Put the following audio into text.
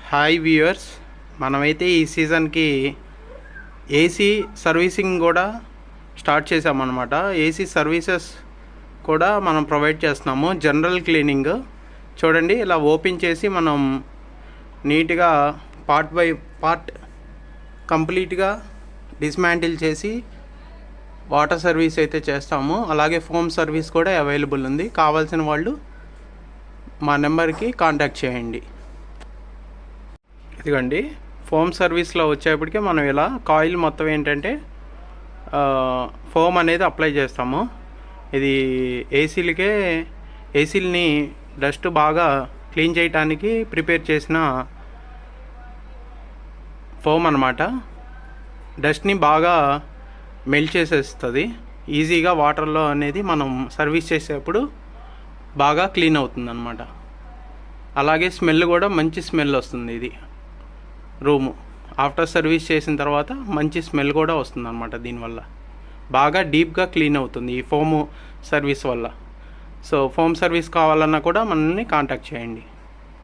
Hi viewers, మనమైతే ఈ సీజన్కి ఏసీ సర్వీసింగ్ కూడా స్టార్ట్ చేసామన్నమాట. ఏసీ సర్వీసెస్ కూడా మనం ప్రొవైడ్ చేస్తున్నాము. జనరల్ క్లీనింగ్ చూడండి, ఇలా ఓపెన్ చేసి మనం నీట్గా పార్ట్ బై పార్ట్ కంప్లీట్గా డిస్మాంటిల్ చేసి వాటర్ సర్వీస్ అయితే చేస్తాము. అలాగే ఫోమ్ సర్వీస్ కూడా అవైలబుల్ ఉంది. కావాల్సిన వాళ్ళు మా నెంబర్కి కాంటాక్ట్ చేయండి. ఇదిగోండి, ఫోమ్ సర్వీస్లో వచ్చేప్పటికి మనం ఇలా కాయిల్ మొత్తం ఏంటంటే ఫోమ్ అనేది అప్లై చేస్తాము. ఇది ఏసీలని డస్ట్ బాగా క్లీన్ చేయడానికి ప్రిపేర్ చేసిన ఫోమ్ అన్నమాట. డస్ట్ని బాగా మెల్ట్ చేసేస్తుంది. ఈజీగా వాటర్లో అనేది మనం సర్వీస్ చేసేప్పుడు బాగా క్లీన్ అవుతుంది అన్నమాట. అలాగే స్మెల్ కూడా మంచి స్మెల్ వస్తుంది. ఇది రూము ఆఫ్టర్ సర్వీస్ చేసిన తర్వాత మంచి స్మెల్ కూడా వస్తుంది అన్నమాట. దీనివల్ల బాగా డీప్గా క్లీన్ అవుతుంది ఈ ఫోమ్ సర్వీస్ వల్ల. సో ఫోమ్ సర్వీస్ కావాలన్నా కూడా మనల్ని కాంటాక్ట్ చేయండి.